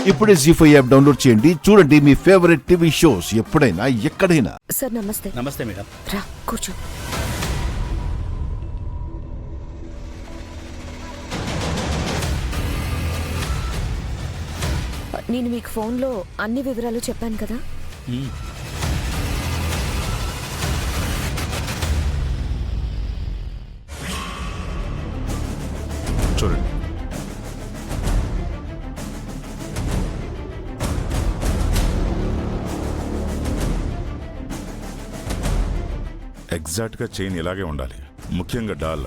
ఇప్పుడే జీ5 app download చేయండి. చూడండి మీ ఫేవరెట్ టీవీ షోస్ ఎప్పుడైనా ఎక్కడైనా. సార్ నమస్తే. నమస్తే మేడం. రా కూర్చో. నేను మీకు ఫోన్లో అన్ని వివరాలు చెప్పాను కదా. చూడండి, ఎగ్జాక్ట్గా చైన్ ఇలాగే ఉండాలి. ముఖ్యంగా డాల్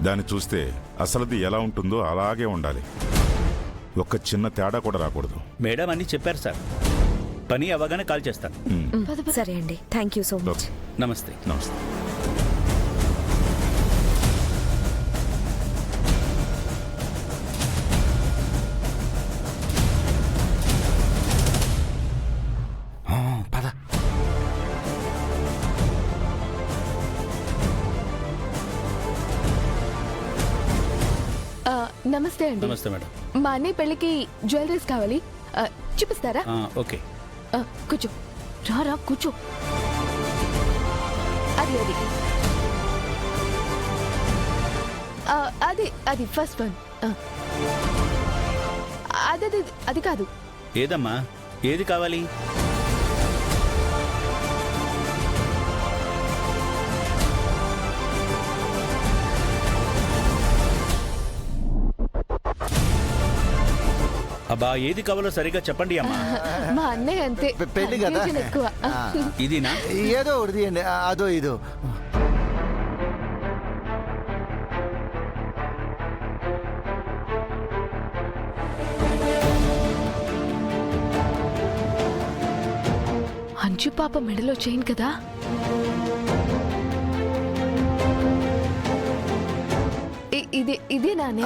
దాన్ని చూస్తే అసలుది ఎలా ఉంటుందో అలాగే ఉండాలి. ఒక్క చిన్న తేడా కూడా రాకూడదు. మేడం అన్ని చెప్పారు సార్. పని అవగానే కాల్ చేస్తాను. సరే అండి, థ్యాంక్ యూ సో మచ్. నమస్తే. నమస్తే. పద. నమస్తే అండి. నమస్తే మేడం. మా అన్నయ్య పెళ్ళికి జ్యువెలరీస్ కావాలి, చూపిస్తారా? ఓకే. కూర్చో. రా కూర్చో. అది అది అది అది ఫస్ట్ వన్. అది అది కాదు. ఏదమ్మా, ఏది కావాలి? అబ్బా, ఏది కావాలో సరిగా చెప్పండి అమ్మా. మా అన్నయ్య అంతే, పెళ్లి కదా confusion ఎక్కువ. ఇదినా? ఏదో ఒకటి తీయండి, అదో ఇదో. అంజు పాప మెడలో చైన్ కదా. ఇదే నానే.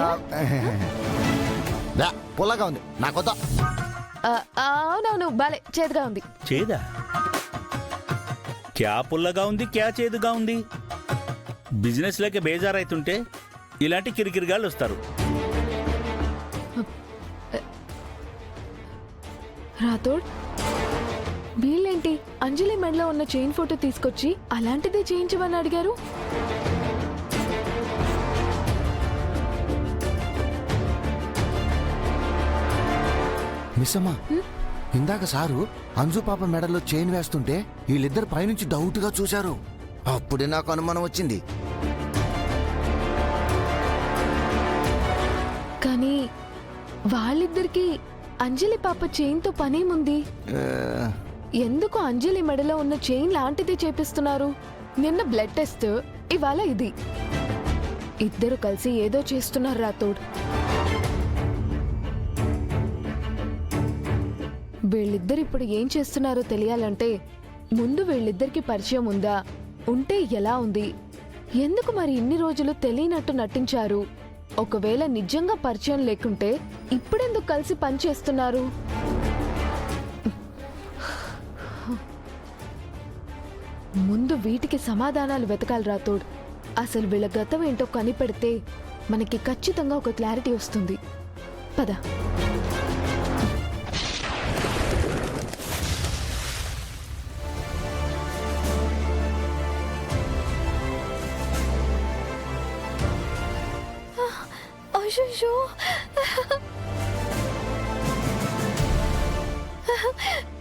పుల్లగా ఉంది నాకొద్దా. అవునవును, బాలే చేదుగా ఉంది. చేదా? క్యా పుల్లగా ఉంది, క్యా చేదుగా ఉంది? బిజినెస్ లోకి బేజారైతుంటే ఇలాంటి కిరికిరిగాళ్ళు వస్తారు. రాథోడ్, వీళ్ళేంటి అంజలి మెడలో ఉన్న చైన్ ఫోటో తీసుకొచ్చి అలాంటిదే చేయించమని అడిగారు? మిస్ అమ్మా, ఇందాక సారు అంజు పాప మెడలో చైన్ వేస్తుంటే వీళ్ళిద్దరు పైనుంచి డౌట్ గా చూశారు. అప్పుడే నాకు అనుమానం వచ్చింది. కానీ వాళ్ళిద్దరికి అంజలి పాప చైన్ తో పనేముంది? ఎందుకు అంజలి మెడలో ఉన్న చైన్ లాంటిది చేపిస్తున్నారు? నిన్న బ్లడ్ టెస్ట్, ఇవాళ ఇది. ఇద్దరు కలిసి ఏదో చేస్తున్నారు రాథోడ్. వీళ్ళిద్దరు ఇప్పుడు ఏం చేస్తున్నారో తెలియాలంటే ముందు వీళ్ళిద్దరికి పరిచయం ఉందా, ఉంటే ఎలా ఉంది, ఎందుకు మరి ఇన్ని రోజులు తెలియనట్టు నటించారు, ఒకవేళ నిజంగా పరిచయం లేకుంటే ఇప్పుడెందుకు కలిసి పనిచేస్తున్నారు? ముందు వీటికి సమాధానాలు వెతకాలి రాథోడ్. అసలు వీళ్ళ గతం ఏంటో కనిపెడితే మనకి ఖచ్చితంగా ఒక క్లారిటీ వస్తుంది. పద.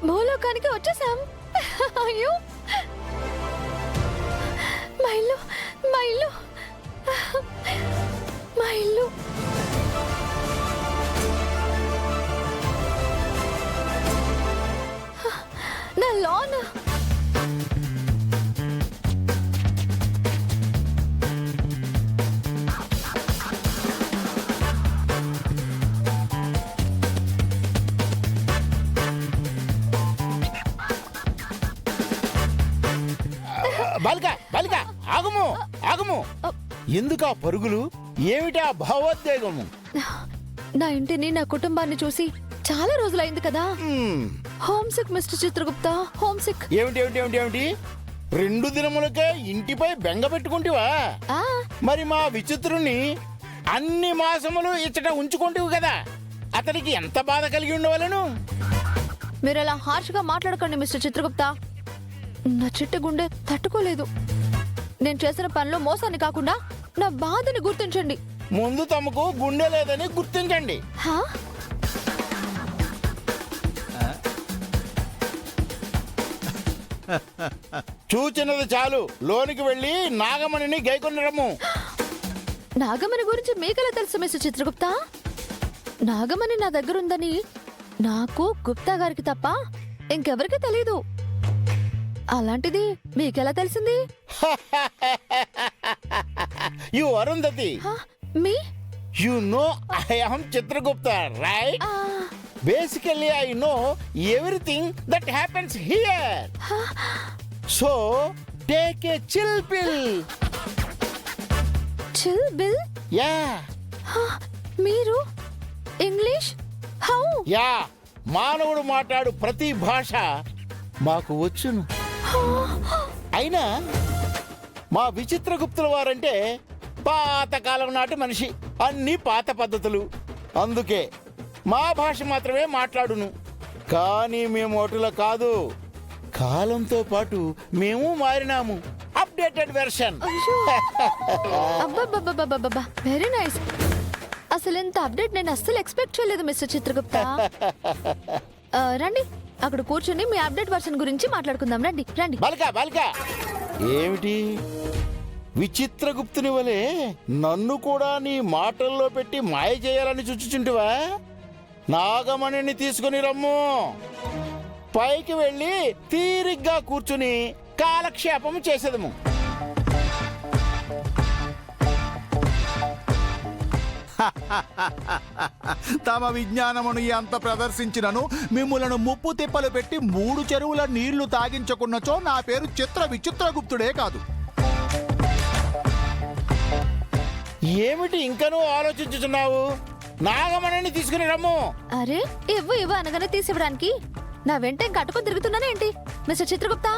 భూలోకానికి వచ్చేసాం. అయ్యో, మా ఇల్లు మా ఇల్లు మా ఇల్లు. నా లాన్. బాలిక ఆగము ఆగము. ఎందుకా పరుగులు? ఏమిటా భావోద్వేగము? నా ఇంటిని, నా కుటుంబాన్ని చూసి చాలా రోజులైంది కదా. Home sick mister Chitragupta, home sick. ఏమిటి 2 దినములకే ఇంటిపై బెంగ పెట్టుకుంటివా? మరి మా విచిత్రుని అన్ని మాసములు ఇచ్చట ఉంచుకుంటివి కదా. అతనికి ఎంత బాధ కలిగి ఉండవలను? మీరు అలా హార్ష్గా మాట్లాడకండి మిస్టర్ చిత్రగుప్త. నా చిట్టి గుండె తట్టుకోలేదు. నేను చేసిన పనిలో మోసాన్ని కాకుండా నా బాధని గుర్తించండి. ముందు తమకు గుండె లేదని గుర్తించండి. హా? చూచినది చాలు, లోనికి వెళ్ళి నాగమణిని గైకొనరము. నాగమణి గురించి మీకెలా తెలుసు మిస్టర్ చిత్రగుప్త? నాగమణి నా దగ్గర ఉందని నాకు, గుప్తా గారికి తప్ప ఇంకెవరికి తెలీదు. అలాంటిది మీకెలా తెలిసింది? యు అరుంధతి, హా? Me you know I am Chitragupta, right? ఆ, Basically, I know everything that happens here. So, take a chill pill. Chill bill. Yeah, హా, మీరు ఇంగ్లీష్ హౌ? yeah. మానవుడు మాట్లాడు ప్రతి భాష మాకు వచ్చును. అయినా మా విచిత్రగుప్తుల వారంటే పాతకాలం నాటి మనిషి, అన్ని పాత పద్ధతులు. అందుకే మా భాష మాత్రమే మాట్లాడును. కానీ మేము అటులా కాదు, కాలంతో పాటు మేము మారినాము. Updated version. అబ్బబ్బబ్బబ్బబ్బబ్బా, వెరీ నైస్. అసలు ఎంత అప్డేట్ నేను అస్సలు ఎక్స్పెక్ట్ చేయలేదు మిస్టర్ చిత్రగుప్త. రండి, అక్కడ కూర్చొని మీ అప్డేట్ వర్షన్ గురించి మాట్లాడుకుందాం. రండి రండి. బల్కా బల్కా, ఏమిటి విచిత్రగుప్తుని వలె నన్ను కూడా నీ మాటల్లో పెట్టి మాయ చేయాలని చుచ్చుచుంటివా? నాగమణిని తీసుకుని రమ్ము. పైకి వెళ్ళి తీరిగ్గా కూర్చుని కాలక్షేపం చేసేదము. తమ విజ్ఞానమును ఎంత ప్రదర్శించినను మిమ్ములను ముప్పు తిప్పలు పెట్టి 3 చెరువుల నీళ్లు తాగించకున్నచో నా పేరు విచిత్రగుప్తుడే కాదు. ఏమిటి ఇంకనూ ఆలోచించుచున్నావు? నాగమణిని తీసుకుని రమ్ము. అరే, ఇవ్వు ఇవ్వు అనగానే తీసివ్వడానికి నా వెంట ఇంకా అటుకొని తిరుగుతున్నానే ఏంటి మిస్టర్ చిత్రగుప్త?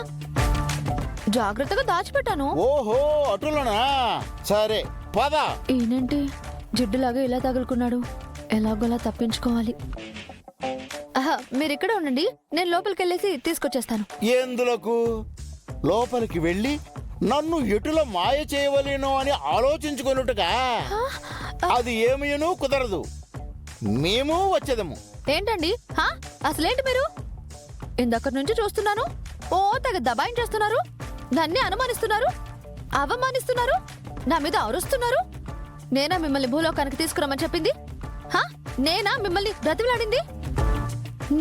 జాగ్రత్తగా దాచిపెట్టాను. ఓహో, అటులనా? సరే పద. ఈయనేంటి జిడ్డులాగా ఇలా తగులుకున్నాడు? ఎలాగోలా తప్పించుకోవాలి. ఆహా, మీరు ఇక్కడ ఉండండి, నేను లోపలికి వెళ్ళేసి తీసుకొచ్చేస్తాను. ఎందులకు? లోపలికి వెళ్ళి నన్ను ఎటుల మాయ చేయవలేనో అని ఆలోచించుకొనుటగా? అది ఏమీనూ కుదరదు. మేము వచ్చేదము. ఏంటండి? హా? అసలేంటి మీరు? ఇందక్కడి నుంచి చూస్తున్నాను, ఓ తెగ దబాయించేస్తున్నారు, నన్నే అనుమానిస్తున్నారు, అవమానిస్తున్నారు, నా మీద అరుస్తున్నారు. నేనా మిమ్మల్ని భూలోకానికి తీసుకురమ్మని చెప్పింది? హా? నేనా మిమ్మల్ని బ్రతిమలాడింది?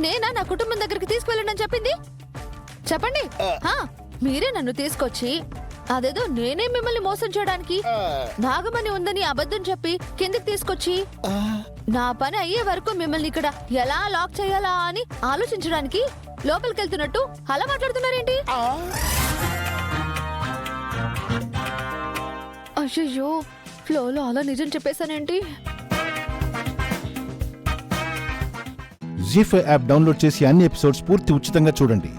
నేనా నా కుటుంబం దగ్గరికి తీసుకువెళ్ళండి చెప్పింది? చెప్పండి. హా? మీరే నన్ను తీసుకొచ్చి అదేదో నేనే మిమ్మల్ని మోసం చేయడానికి నాగమణి ఉందని అబద్ధం చెప్పి కిందకి తీసుకొచ్చి నా పని అయ్యే వరకు మిమ్మల్ని ఇక్కడ ఎలా లాక్ చేయాలా అని ఆలోచించడానికి లోపలికి వెళ్తున్నట్టు అలా మాట్లాడుతున్నారేంటి? అయ్యో, ఫ్లోలో అలా నిజం చెప్పేశానేంటి? జీ5 యాప్ డౌన్లోడ్ చేసి అన్ని ఎపిసోడ్స్ పూర్తి ఉచితంగా చూడండి.